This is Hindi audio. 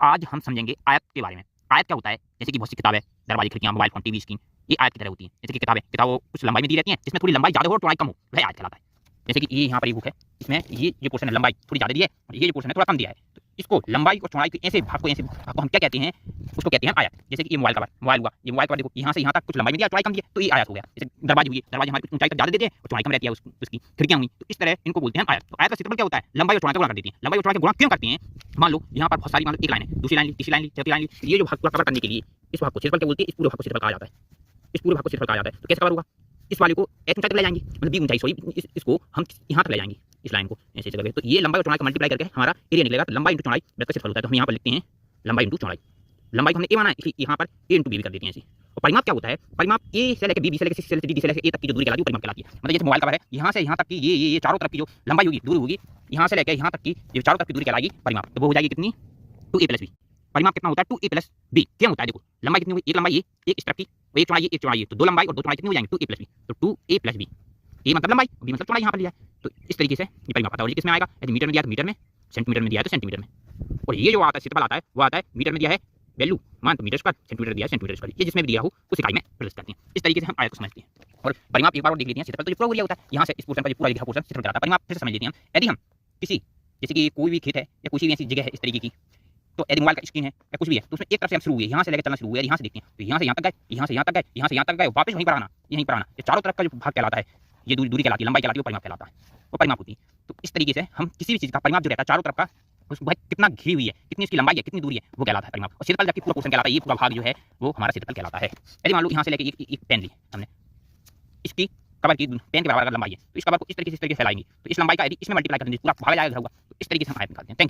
आज हम समझेंगे आयत के बारे में। आयत क्या होता है? जैसे कि बहुत सी किताबें, दरवाजे, खिड़कियां, मोबाइल फोन, टीवी स्क्रीन, ये आयत की तरह होती हैं। जैसे कि किताबें कुछ लंबाई में दी रहती हैं, जिसमें थोड़ी लंबाई ज़्यादा हो और चौड़ाई कम हो, वह आयत कहलाता है। जैसे कि ये यहाँ पर ये बुक है, इसमें ये पोर्शन है लंबाई थोड़ी ज़्यादा दी है और ये जो पोर्शन है थोड़ा कम दिया है। तो इसको लंबाई और चौड़ाई के ऐसे भाग को हम क्या कहते हैं? उसको कहते हैं आयत। जैसे कि ये मोबाइल हुआ, ये मोबाइल कवर देखो, यहाँ से यहाँ तक कुछ लंबाई में दिया, चौड़ाई कम दी है, तो ये आयत हो गया। जैसे दरवाजे हुई, दरवाजे हमारी ऊंचाई तक ज़्यादा देते हैं और चौड़ाई कम रहती है उसकी। खिड़कियाँ हुई, तो इस तरह इनको बोलते हैं आयत। तो आयत का क्षेत्रफल क्या होता है? लंबाई और चौड़ाई का गुणा कर देती है। लंबाई और चौड़ाई का गुणा क्यों करती हैं? मान लो यहाँ पर बहुत सारी, मान लो एक लाइन है, दूसरी लाइन ली, तीसरी लाइन ली, चौथी लाइन ली, ये जो भाग पूरा कवर करने के लिए इस भाग को क्षेत्रफल क्या बोलते हैं? इस पूरे भाग को क्षेत्रफल कहा जाता है। इस पूरे भाग को क्षेत्रफल कहा जाता है। तो कैसे कवर होगा? इस वाले को एच ऊंचाई तक ले जाएंगे, मतलब बी ऊंचाई, सॉरी, इसको हम यहाँ तक ले जाएंगे, इस लाइन को ऐसे करके। तो ये लंबाई और चौड़ाई का मल्टीप्लाई करके हमारा एरिया निकलेगा। तो लंबाई इंटू चौड़ाई का क्षेत्रफल होता है। तो हम यहाँ पर लिखते हैं लंबाई इंटू चौड़ाई। लंबाई को हमने ए माना है, इसलिए यहाँ पर ए इंटू बी भी कर देते हैं ऐसे। और परिमाप क्या होता है? परिमाप ए से लेकर बी, बी से लेकर सी से लेकर डी से लेकर ए तक की जो दूरी कहलाती है वो परिमाप कहलाती है। मतलब जैसे मोबाइल कवर है, यहाँ से यहाँ तक की ये चारों तरफ की जो लंबाई होगी, दूरी होगी, यहाँ से लेकर यहाँ तक की जो चारों तरफ की दूरी कहलाएगी परिमाप। तो वो हो जाएगी कितनी? 2a + b। परिमाप कितना होता है? 2a + b। क्या होता है? देखो लंबाई कितनी हुई? एक लंबाई ये, एक इस तरफ की, एक चौड़ाई ये, एक चौड़ाई ये, तो दो लंबाई और दो चौड़ाई कितनी हो जाएंगी? 2a + b। तो 2a + b, ए मतलब लंबाई, बी मतलब चौड़ाई यहाँ पर लिया है। तो इस तरीके से ये परिमाप आता है। और ये किसमें आएगा? यदि मीटर में दिया तो मीटर में, सेंटीमीटर में दिया है तो सेंटीमीटर में। और ये जो आता है क्षेत्रफल आता है वो आता है मीटर में दिया है वैल्यू मान तो मीटर स्क्वायर, सेंटीमीटर दिया है सेंटीमीटर स्क्वायर। ये जिसमें भी दिया हो उस इकाई में प्रदर्शित करते हैं। इस तरीके से हम आयत को समझते हैं। और परिमाप एक बार और देख लेते हैं। क्षेत्रफल तो ये पूरा दिया होता है, यहाँ से इस पोर्शन का पूरा लिखा पोर्शन क्षेत्रफल कहलाता है। परिमाप फिर से समझ लेते हैं हम। यदि हम किसी, जैसे कि कोई भी खेत है या कोई भी ऐसी जगह है इस तरीके की, तो यदि मोबाइल का स्क्रीन है या कुछ भी है, तो उसमें एक तरफ से हम शुरू हुए, यहाँ से लेकर चलना शुरू हुए, यहाँ से देखते हैं तो यहाँ से यहाँ तक गए, यहाँ से यहाँ तक गए, यहाँ से यहाँ तक गए, वापस वहीं पर आना, यहीं पर आना। ये चारों तरफ का जो भाग कहलाता है, ये दूरी कहलाती है, लंबाई कहलाती है, वो परिमाप कहलाता है, वो परिमाप होती है। तो इस तरीके से हम किसी भी चीज़ का परिमाप जो रहता है चारों तरफ का, उसको भाई कितना घिरी हुई है, कितनी इसकी लंबाई है, कितनी दूरी है, वो कहलाता है परिमाप। और क्षेत्रफल जबकि पूरा पोर्शन कहलाता है, ये पूरा भाग जो है वो हमारा क्षेत्रफल कहलाता है। यदि मान लो यहाँ से लेकर एक पेन ली हमने, इसकी कवर की पेन के बराबर अगर लंबाई है, तो इस कवर को इस तरीके से फैलाएंगे, तो इस लंबाई का यदि इसमें मल्टीप्लाई कर देंगे, पूरा भाग जाएगा, तो इस तरीके से हम आयत निकालते हैं। Thank you.